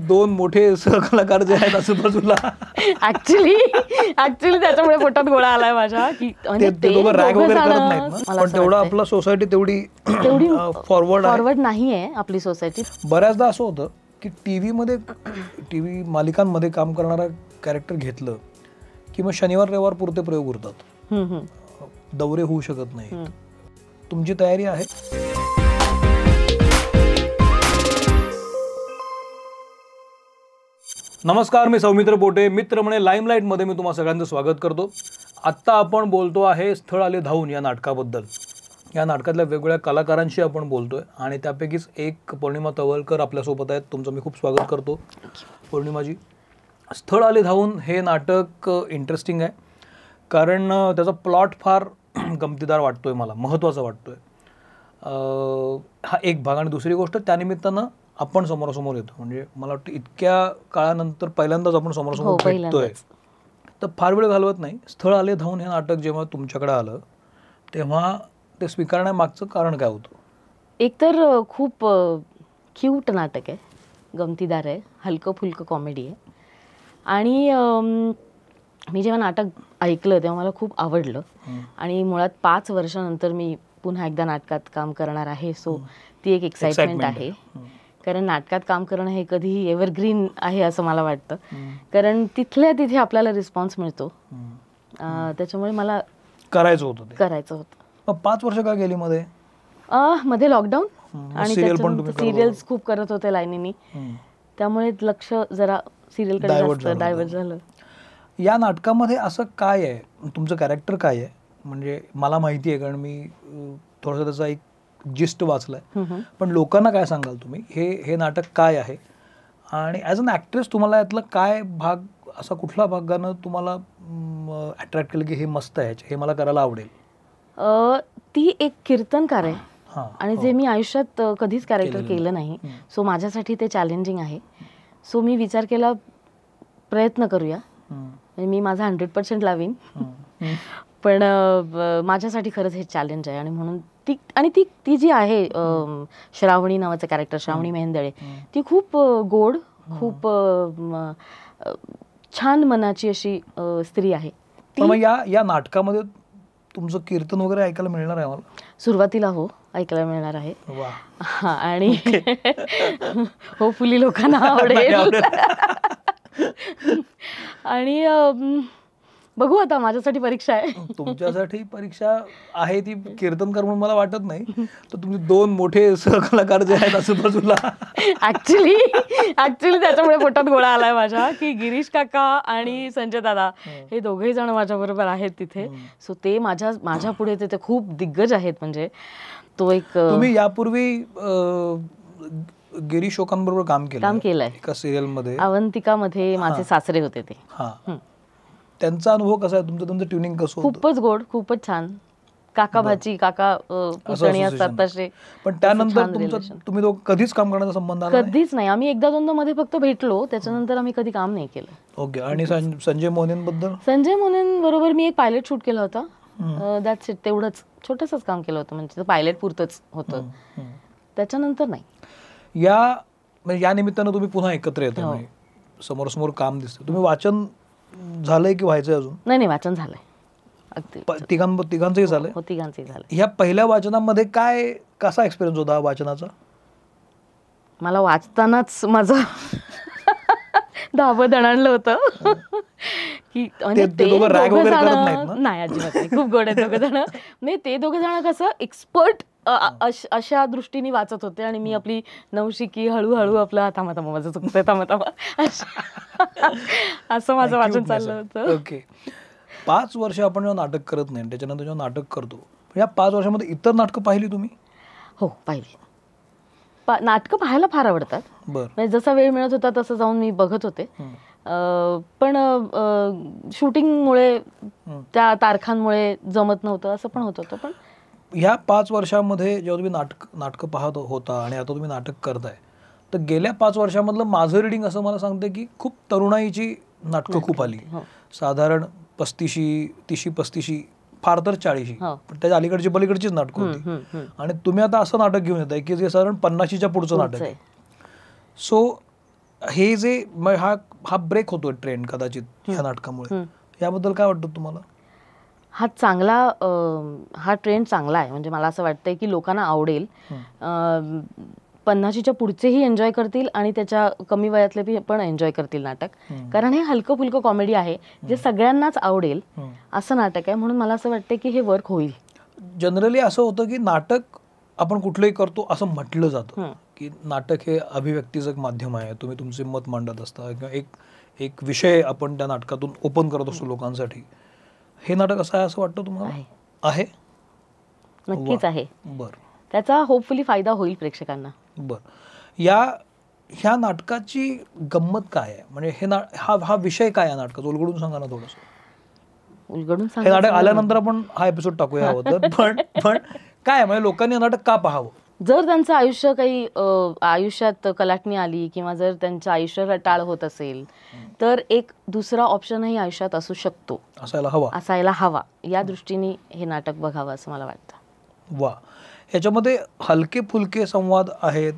दोन मोठे सहकलाकार जे आहेत आजूबाजूला ऍक्च्युली त्याच्यामुळे पोटात गोळा आलाय माझ्या की ते दोघं रॅग वगैरे करत नाहीत ना, पण तेवढं आपलं सोसायटी तेवढी फॉरवर्ड नाहीये आपली सोसायटी. बऱ्याचदा असं होतं की टीव्ही मालिकांमध्ये काम करणारा कॅरेक्टर घेतलं की मग शनिवार रविवार पुरते प्रयोग उरतात, दौरे होऊ शकत नाही. तुमची तयारी आहे? नमस्कार, मी सौमित्र पोटे. मित्र म्हणे लाईमलाईटमध्ये मी तुम्हा सगळ्यांचं स्वागत करतो. आत्ता आपण बोलतो आहे स्थळ आले धावून या नाटकाबद्दल. या नाटकातल्या वेगवेगळ्या कलाकारांशी आपण बोलतोय आणि त्यापैकीच एक पौर्णिमा तवलकर आपल्यासोबत आहेत. तुमचं मी खूप स्वागत करतो पौर्णिमाजी. स्थळ आले धावून हे नाटक इंटरेस्टिंग आहे कारण त्याचा प्लॉट फार गमतीदार वाटतोय, मला महत्त्वाचा वाटतोय. हा एक भाग. आणि दुसरी गोष्ट, त्यानिमित्तानं आपण समोरासमोर येतो. म्हणजे मला वाटतं इतक्या काळानंतर पहिल्यांदाच आपण समोरासमोर भेटतोय, तर फार वेळ घालवत नाही. स्थळ आले धावून हे नाटक जेव्हा तुमच्याकडे आलं तेव्हा ते स्वीकारण्यामागचं कारण काय होतं? एकतर खूप क्यूट नाटक आहे, गमतीदार आहे, हलकं फुलकं कॉमेडी आहे. आणि मी जेव्हा नाटक ऐकलं तेव्हा मला खूप आवडलं. आणि मुळात 5 वर्षानंतर मी पुन्हा एकदा नाटकात काम करणार आहे, सो ती एक एक्साइटमेंट आहे. कारण नाटकात काम करणं हे कधीही एव्हरग्रीन आहे असं मला वाटतं, कारण तिथल्या तिथे आपल्याला रिस्पॉन्स मिळतो. त्याच्यामुळे मला करायचं होतं. 5 वर्ष का गेली मध्ये? मध्ये लॉकडाऊन आणि सिरियल्स खूप करत होते लाईनीनी, त्यामुळे लक्ष जरा सिरियलकडे डायव्हर्ट झालं. या नाटकामध्ये असं काय आहे, तुमचं कॅरेक्टर काय आहे? म्हणजे मला माहिती आहे कारण मी थोडंसं त्याचा एक जिस्ट वाचलाय, पण लोकांना काय सांगाल तुम्ही? हे नाटक काय आहे आणि ॲज अन ॲक्ट्रेस तुम्हाला यातलं काय भाग, असा कुठला भागानं तुम्हाला अट्रॅक्ट केलं की हे मस्त आहे, हे मला करायला आवडेल? ती एक कीर्तनकार आहे आणि जे मी आयुष्यात कधीच कॅरेक्टर केलं नाही, सो माझ्यासाठी ते चॅलेंजिंग आहे. सो मी विचार केला प्रयत्न करूया, मी माझा 100% लावीन, पण माझ्यासाठी खरंच हे चॅलेंज आहे. आणि म्हणून ती जी आहे श्रावणी नावाचं कॅरेक्टर, श्रावणी मेहेंदळे, ती खूप गोड, खूप छान मनाची अशी स्त्री आहे. मग या नाटकामध्ये तुमचं कीर्तन वगैरे ऐकायला मिळणार आहे मला? सुरुवातीला हो, ऐकायला मिळणार आहे. आणि होपफुली लोकांना आवडेल. आणि बघू, आता माझ्यासाठी परीक्षा आहे. तुमच्यासाठी परीक्षा आहे ती कीर्तनकार म्हणून मला वाटत नाही. तर तुम्ही दोन मोठे सहकलाकार जे आहेत आजूबाजूला, ऍक्च्युली त्याच्यामुळे पोटात गोळा आलाय माझ्या की गिरीश काका आणि संजय दादा हे दोघेही जण माझ्या बरोबर आहेत तिथे. सो ते माझ्या पुढे ते खूप दिग्गज आहेत. म्हणजे तो एक, तुम्ही यापूर्वी गिरीश शोकांबरोबर काम केलंय एका सिरियल मध्ये, अवंतिकामध्ये माझे सासरे होते ते. त्यांचा अनुभव कसा आहे? तुमचं ट्युनिंग कसं? खूपच गोड, खूपच छान. काका भाची, काका पुतणी असतात तसे. पण त्यानंतर तुम्ही कधीच काम करण्याचा संबंध आला? कधीच नाही. आम्ही एकदा दोनदा मध्ये फक्त भेटलो, त्याच्यानंतर आम्ही कधी काम नाही केलं. ओके. आणि संजय मोहनेंबद्दल? संजय मोहनेन बरोबर मी एक पायलट शूट केला होता, दॅट्स इट. तेवढंच छोटंसंच काम केलं होतं, म्हणजे पायलट पुरतच होतं, त्याच्यानंतर नाही. या निमित्तानं तुम्ही पुन्हा एकत्र येता, समोरासमोर काम दिसतं. तुम्ही वाचन झालंय की व्हायचंय अजून? नाही, वाचन झालंय. तिघांचंही झालंय? हो, तिघांचंही झालं. ह्या पहिल्या वाचनामध्ये कसा एक्सपिरियन्स होता वाचनाचा? मला वाचतानाच माझं धाबं दणाणलं होतं की ते दोघं रॅग वगैरे करत नाहीत ना? नाही, अजिबात नाही. खूप गोड आहेत दोघं जण. नाही, ते दोघं जण कसं एक्सपर्ट अशा दृष्टीने वाचत होते आणि मी आपली नवशिकी हळूहळू आपलं थांबा माझं चुकतंय, थांबा असं माझं वाचन चाललं होतं. ओके. 5 वर्ष आपण जेव्हा नाटक करत नाही, त्याच्यानंतर जेव्हा नाटक करतो, या 5 वर्षामध्ये इतर नाटकं पाहिली तुम्ही? हो, पाहिली. नाटकं पाहायला फार आवडतात. म्हणजे जसा वेळ मिळत होता तसं जाऊन मी बघत होते. पण शूटिंगमुळे, त्या तारखांमुळे जमत नव्हतं, असं पण होत होतं. पण ह्या 5 वर्षामध्ये जेव्हा तुम्ही नाटकं पाहत होता आणि आता तुम्ही नाटक करताय, तर गेल्या 5 वर्षामधलं माझं रिडिंग असं मला सांगते की खूप तरुणाईची नाटकं खूप आली. साधारण 35-35 फार तर 40, पण त्याच्या अलीकडची पलीकडचीच नाटकं होती. आणि तुम्ही आता असं नाटक घेऊन येताय की जे साधारण 50च्या पुढचं नाटक आहे. सो हे जे हा ब्रेक होतोय ट्रेंड कदाचित या नाटकामुळे, याबद्दल काय वाटतं तुम्हाला? हा चांगला हा ट्रेंड चांगला आहे. म्हणजे मला असं वाटतंय की लोकांना आवडेल. 50च्या पुढचेही एन्जॉय करतील आणि त्याच्या कमी वयातले पण एन्जॉय करतील नाटक. कारण हे हलकं फुलकं कॉमेडी आहे जे सगळ्यांनाच आवडेल असं नाटक आहे. म्हणून मला असं वाटतं की हे वर्क होईल. जनरली असं होतं की नाटक आपण कुठलंही करतो असं म्हटलं जातं की नाटक हे अभिव्यक्तीचं एक माध्यम आहे. तुम्ही तुमचे मत मांडत असता किंवा एक विषय आपण त्या नाटकातून ओपन करत असतो लोकांसाठी. हे नाटक असं आहे असं वाटतं तुम्हाला? आहे, नक्कीच आहे. बरं. त्याचा होपफुली फायदा होईल प्रेक्षकांना. बरं. ह्या नाटकाची गंमत काय आहे? म्हणजे हा विषय काय आहे नाटकाचा? उलगडून सांगा ना थोडंसं. उलगडून हे नाटक आल्यानंतर आपण हा एपिसोड टाकूया हवं तर, पण काय आहे म्हणजे लोकांनी नाटक का पाहावं? जर त्यांचं आयुष्य काही आयुष्यात कलाटणी आली किंवा जर त्यांचं आयुष्य रटाळ होत असेल तर एक दुसरा ऑप्शनही आयुष्यात असू शकतो, असायला हवा. या दृष्टीने हे नाटक बघावं असं मला वाटतं. वा. ह्याच्यामध्ये हलके फुलके संवाद आहेत,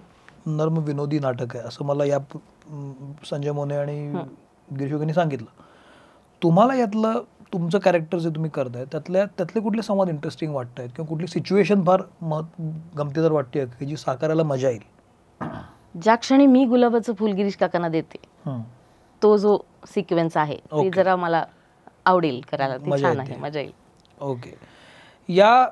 नर्म विनोदी नाटक आहे असं मला या संजय मोने आणि गिरीश योगींनी सांगितलं. तुम्हाला यातलं तुमचं कॅरेक्टर जे तुम्ही करताय त्यातले कुठले संवाद इंटरेस्टिंग वाटत आहेत किंवा कुठली सिच्युएशन फार गमतीदार वाटते की जी साकारायला मजा येईल? ज्या क्षणी मी गुलाबाचं फुल गिरीश काकांना देते तो जो सिक्वेन्स आहे ते जरा मला आवडेल करायला. ते छान आहे, मजा येईल. ओके. या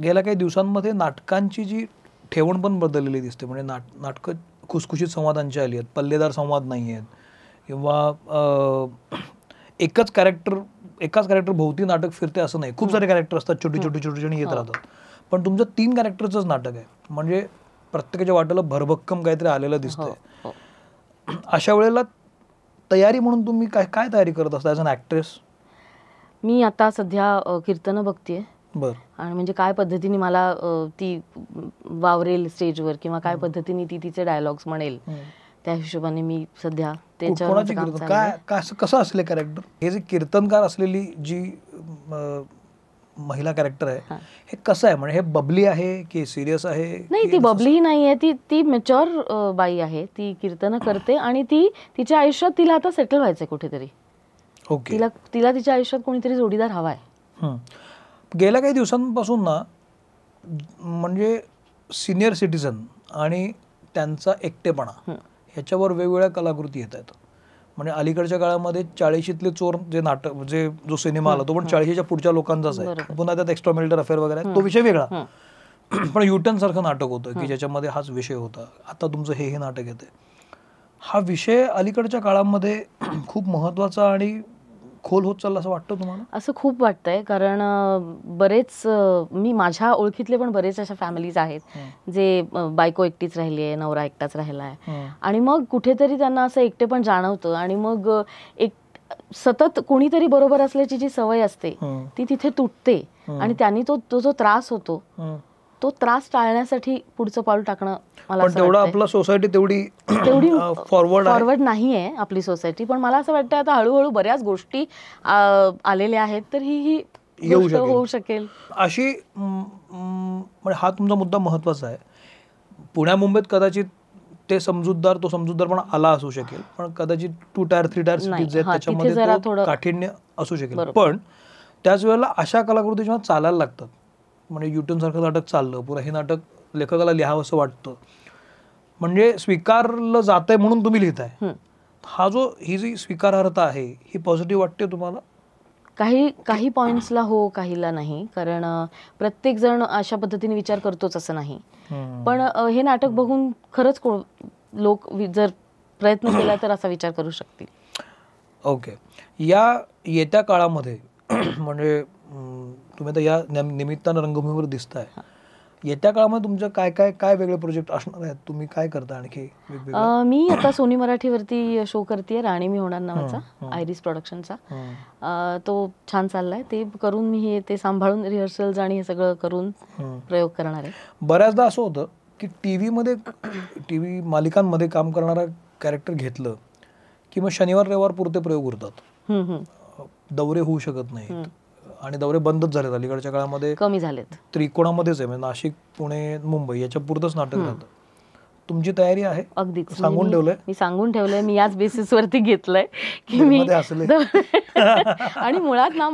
गेल्या काही दिवसांमध्ये नाटकांची जी ठेवण पण बदललेली दिसते. म्हणजे नाटकं खुसखुशीत संवादांची आली आहेत, पल्लेदार संवाद नाही आहेत किंवा एकाच कॅरेक्टर भोवती नाटक फिरते असं नाही. खूप सारे कॅरेक्टर असतात, छोटी छोटी येत राहतात. पण तुमचं 3 कॅरेक्टरचंच नाटक आहे म्हणजे प्रत्येकाच्या वाटेला भरभक्कम काहीतरी आलेलं दिसतंय. अशा वेळेला तयारी म्हणून तुम्ही काय तयारी करत असता ॲज अन ॲक्ट्रेस? मी आता सध्या कीर्तनं बघतेय. बरं. आणि म्हणजे काय पद्धतीने मला ती वावरेल स्टेजवर किंवा काय पद्धतीने ती तिचे डायलॉग्स म्हणेल त्या हिशोबाने मी सध्या कसं असले कॅरेक्टर? हे जे कीर्तनकार असलेली जी महिला कॅरेक्टर आहे हे कसं आहे? म्हणजे हे बबली आहे की सिरियस आहे? नाही, ती बबलीही नाही आहे. ती मॅच्युअर बाई आहे. ती कीर्तनं करते आणि ती तिच्या आयुष्यात तिला आता सेटल व्हायचंय कुठेतरी. तिला तिच्या आयुष्यात कोणीतरी जोडीदार हवा आहे. गेल्या काही दिवसांपासून ना म्हणजे सिनियर सिटीझन आणि त्यांचा एकटेपणा ह्याच्यावर वेगवेगळ्या कलाकृती येत आहेत. म्हणजे अलीकडच्या काळामध्ये 40शीतले चोर जे नाटक जो सिनेमा आला तो पण 40च्या पुढच्या लोकांचाच आहे. पुन्हा त्यात एक्स्ट्रा मॅरिटल अफेअर वगैरे तो विषय वेगळा. पण युटर्न सारखं नाटक होतं की ज्याच्यामध्ये हाच विषय होता. आता तुमचं हे नाटक येते. हा विषय अलीकडच्या काळामध्ये खूप महत्वाचा आणि खोल होत चालला असं वाटतं तुम्हाला? असं खूप वाटतंय. कारण बरेच मी माझ्या ओळखीतले पण बरेच अशा फॅमिलीज आहेत जे बायको एकटीच राहिली आहे, नवरा एकटाच राहिला आहे आणि मग कुठेतरी त्यांना असं एकटे पण जाणवतं आणि मग एक सतत कोणीतरी बरोबर असल्याची जी सवय असते ती तिथे तुटते आणि त्यांनी तो जो त्रास होतो तो त्रास टाळण्यासाठी पुढचं पाऊल टाकणं मला असं वाटतं. आपला सोसायटी तेवढी फॉरवर्ड नाहीये आपली सोसायटी. पण मला असं वाटतं आता हळूहळू बऱ्याच गोष्टी आलेल्या आहेत तर ही होऊ शकेल अशी. म्हणजे हा तुमचा मुद्दा महत्वाचा आहे. पुण्या मुंबईत कदाचित तो समजूतदारपणा आला असू शकेल पण कदाचित 2 टायर 3 टायर सिटीज आहेत त्याच्यामध्ये काठिण्य असू शकेल. पण त्याच वेळेला अशा कलाकृती जेव्हा चालायला लागतात म्हणजे युटर्न सारखं नाटक चाललं पुन्हा हे नाटक लेखकाला लिहावं असं वाटतं म्हणजे स्वीकारलं जातंय म्हणून तुम्ही लिहिताय. ही जी स्वीकारार्हता आहे ही पॉझिटिव्ह वाटते तुम्हाला? काही पॉइंट्सला हो, काहीला नाही. कारण प्रत्येक जण अशा पद्धतीने विचार करतोच असं नाही. पण हे नाटक बघून खरंच लोक जर प्रयत्न केला तर असा विचार करू शकतील. ओके. या येत्या काळामध्ये म्हणजे तुम्ही आता या निमित्तानं रंगभूमीवर दिसताय. येत्या काळामध्ये तुमच्या काय वेगळे प्रोजेक्ट असणार आहेत? तुम्ही काय करता आणखी? मी आता सोनी मराठीवरती शो करतेय राणी मी होणार नावाचा, आयरिस प्रोडक्शनचा. तो छान चाललाय. ते करून मी ते सांभाळून रिहर्सल्स आणि हे सगळं करून प्रयोग करणार आहे. बऱ्याचदा असं होतं की टीव्ही मालिकांमध्ये काम करणारा कॅरेक्टर घेतलं की मग शनिवार रविवार पुरते प्रयोग उरतात. दौरे होऊ शकत नाहीत आणि दौरे बंदच झालेत अलीकडच्या काळामध्ये, कमी झालेत. त्रिकोणामध्येच आहे म्हणजे नाशिक पुणे मुंबई याच्या पुरतंच नाटक झालं. तुमची तयारी आहे? अगदीच सांगून ठेवलंय? मी सांगून ठेवलंय. मी याच बेसिसवरती घेतलंय की मी आणि मुळात ना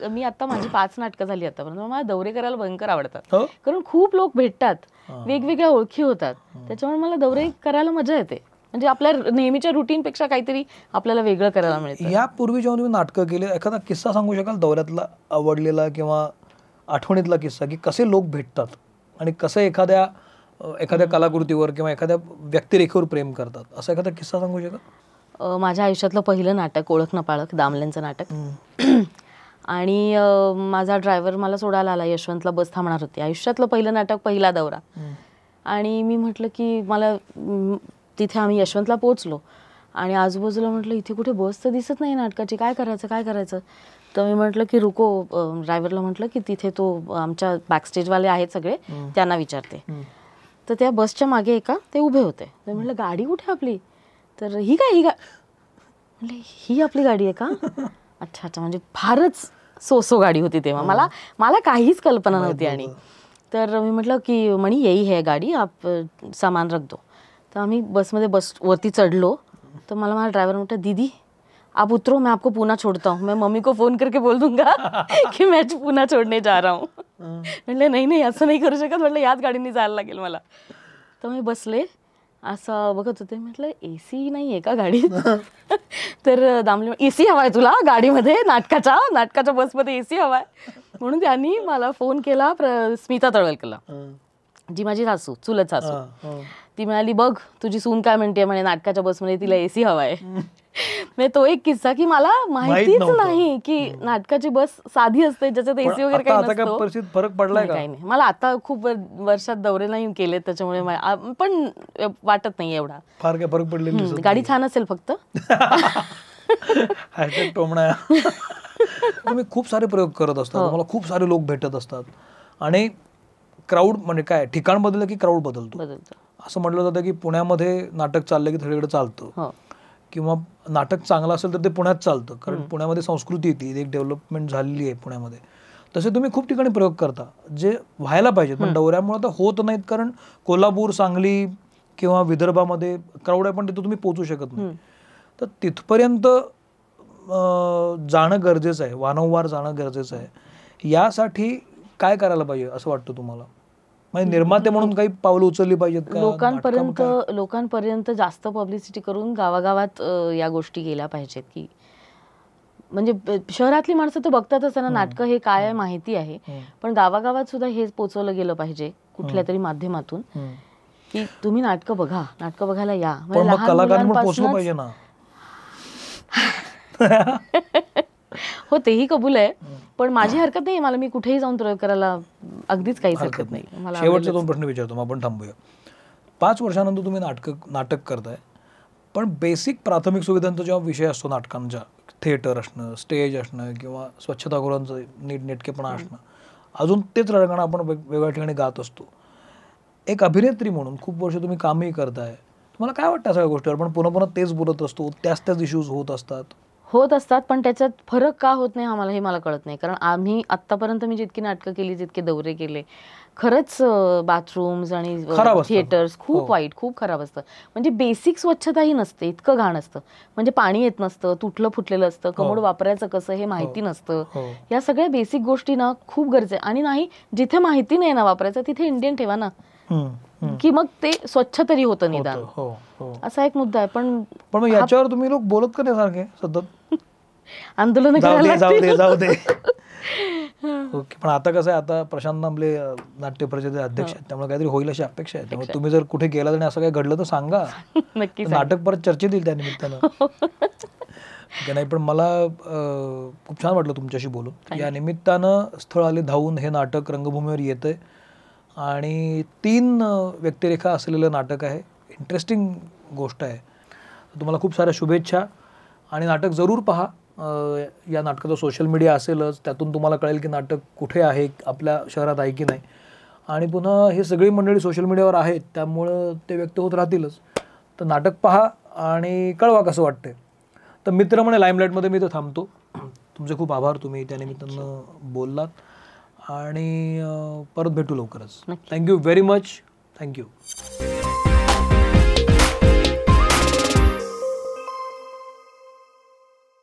मी आता माझी 5 नाटकं झाली आतापर्यंत. मला दौरे करायला भयंकर आवडतात, कारण खूप लोक भेटतात, वेगवेगळ्या ओळखी होतात, त्याच्यामुळे मला दौरे करायला मजा येते. म्हणजे आपल्या नेहमीच्या रुटीन पेक्षा काहीतरी आपल्याला वेगळं करायला मिळतं. यापूर्वी जेव्हा तुम्ही नाटकं केले, एखादा किस्सा सांगू शकाल दौऱ्यातला आवडलेला किंवा आठवणीतला किस्सा, की कसे लोक भेटतात आणि कसं एखाद्या कलाकृतीवर किंवा एखाद्या व्यक्तिरेखेवर प्रेम करतात, असा एखादा किस्सा सांगू शकाल? माझ्या आयुष्यातलं पहिलं नाटक ओळख न पाळख, दामलेंचं नाटक. आणि माझा ड्रायव्हर मला सोडायला आला, यशवंतला बस थांबणार होती. आयुष्यातलं पहिलं नाटक, पहिला दौरा. आणि मी म्हटलं की मला तिथे आम्ही यशवंतला पोहोचलो आणि आजूबाजूला म्हटलं इथे कुठे बस तर दिसत नाही नाटकाची, काय करायचं. तर मी म्हटलं की रुको, ड्रायव्हरला म्हटलं की तिथे तो आमच्या बॅकस्टेजवाले आहेत सगळे, त्यांना विचारते. तर त्या बसच्या मागे ते उभे होते. तर म्हटलं गाडी कुठे आपली? तर ही काय म्हटलं ही आपली गाडी आहे का? अच्छा, म्हणजे फारच सो गाडी होती तेव्हा. मला काहीच कल्पना नव्हती. आणि तर मी म्हटलं की म्हणी यही है गाडी, आप सामान रख दो. तर आम्ही वरती चढलो. तर मला माझा ड्रायव्हर म्हटलं दीदी आप उतरो, मैं आपको पुणे छोड़ता हूँ, मैं मम्मी को फोन करके बोल दूंगा की मैं पुणे छोड़ने जा रहा हूँ. म्हटलं नाही असं नाही करू शकत, म्हटलं याच गाडीने जायला लागेल मला. तर मी बसले, असं बघत होते. म्हटलं AC नाही आहे का गाडीत? तर दामले AC हवा आहे तुला गाडीमध्ये, नाटकाच्या बसमध्ये AC हवा आहे? म्हणून त्यांनी मला फोन केला स्मिता तळवलकरला, जी माझी सासू, चुलत सासू. ती म्हणाली बघ तुझी सून काय म्हणते म्हणे, नाटकाच्या बसमध्ये तिला AC हवा आहे. म्हणजे तो एक किस्सा की मला माहितीच नाही की नाटकाची बस साधी असते, ज्याच्यात AC वगैरे काही नसतो. फरक पडलाय का? काही नाही. मला आता खूप वर्षात दौरे नाही केले, त्याच्यामुळे पण वाटत नाही एवढा फार काय फरक पडलेला. गाडी छान असेल फक्त. तुम्ही खूप सारे प्रयोग करत असतात, तुम्हाला खूप सारे लोक भेटत असतात आणि क्राऊड म्हणजे काय, ठिकाण बदललं की क्राऊड बदलतो. असं म्हटलं जातं की पुण्यामध्ये नाटक चाललं की सगळीकडे चालतं, किंवा नाटक चांगलं असेल तर ते पुण्यात चालतं, कारण पुण्यामध्ये संस्कृती ती एक डेव्हलपमेंट झालेली आहे पुण्यामध्ये. तसे तुम्ही खूप ठिकाणी प्रयोग करता जे व्हायला पाहिजेत, पण दौऱ्यामुळे तर होत नाहीत, कारण कोल्हापूर, सांगली किंवा विदर्भामध्ये क्राऊड आहे, पण तिथं तुम्ही पोहोचू शकत नाही. तर तिथपर्यंत जाणं गरजेचं आहे, वारंवार जाणं गरजेचं आहे. यासाठी काय करायला पाहिजे असं वाटतं तुम्हाला? म्हणजे निर्माते म्हणून काही पावलं उचलली पाहिजेत का? लोकांपर्यंत जास्त पब्लिसिटी करून गावागावात या गोष्टी केल्या पाहिजेत, की म्हणजे शहरातली माणसं तर बघतात असताना नाटकं हे काय आहे माहिती आहे, पण गावागावात सुद्धा हे पोचवलं गेलं पाहिजे कुठल्या तरी माध्यमातून, की तुम्ही नाटकं बघायला या. कलाकारांना पोचलं पाहिजे ना. हो, तेही कबूल आहे, पण माझी हरकत नाही, मला मी कुठेही जाऊन प्रयोग करायला अगदीच काहीच हरकत नाही. शेवटचे 2 प्रश्न विचारतो मग आपण थांबूया. 5 वर्षानंतर तुम्ही नाटक करताय, पण बेसिक प्राथमिक सुविधांचा जेव्हा विषय असतो नाटकांच्या, थिएटर असणं, स्टेज असणं किंवा स्वच्छतागृहांचं नीटनेटकेपणा असणं, अजून तेच रंगणं आपण वेगवेगळ्या ठिकाणी गात असतो. एक अभिनेत्री म्हणून खूप वर्ष तुम्ही कामही करताय, तुम्हाला काय वाटतं सगळ्या गोष्टीवर? पण पुन्हा तेच बोलत असतो, त्याच इश्यूज होत असतात, पण त्याच्यात फरक का होत नाही हे मला कळत नाही. कारण आम्ही आतापर्यंत मी जितकी नाटकं केली, जितके दौरे केले, खरंच बाथरूम्स आणि थिएटर्स खूप वाईट, खूप खराब असतं. म्हणजे बेसिक स्वच्छताही नसते, इतकं घाण असतं. म्हणजे पाणी येत नसतं, तुटलं फुटलेलं असतं, कमोड वापरायचं कसं हे माहिती नसतं. या सगळ्या बेसिक गोष्टी ना खूप गरजेचं. आणि नाही, जिथे माहिती नाही ना वापरायचं तिथे इंडियन ठेवा ना, की मग ते स्वच्छ तरी होतं निदान. असा एक मुद्दा आहे. पण मग याच्यावर तुम्ही लोक बोलत का नाही सारखे सतत? आंदोलन जाऊ दे. ओके, पण आता कसं आहे, आता प्रशांत नांबले नाट्य परिषदेचे अध्यक्ष आहेत, त्यामुळे काहीतरी होईल अशी अपेक्षा आहे. त्यामुळे तुम्ही जर कुठे गेला आणि असं काही घडलं तर सांगा, नक्की. नाटक परत चर्चेत येईल त्या निमित्तानं. नाही, पण मला खूप छान वाटलं तुमच्याशी बोलून. या निमित्तानं स्थळ आले धावून हे नाटक रंगभूमीवर येतंय आणि 3 व्यक्तिरेखा असलेलं नाटक आहे. इंटरेस्टिंग गोष्ट आहे. तुम्हाला खूप साऱ्या शुभेच्छा आणि नाटक जरूर पहा. या नाटकाचं सोशल मीडिया असेलच, त्यातून तुम्हाला कळेल की नाटक कुठे आहे, आपल्या शहरात आहे की नाही. आणि पुन्हा हे सगळी मंडळी सोशल मीडियावर आहेत, त्यामुळं ते व्यक्त होत राहतीलच. तर नाटक पहा आणि कळवा कसं वाटतंय. तर मित्र म्हणे लाईमलाईटमध्ये मी तर थांबतो. तुमचे खूप आभार, तुम्ही त्या निमित्तानं बोललात आणि परत भेटू लवकरच. Thank you very much. थँक्यू.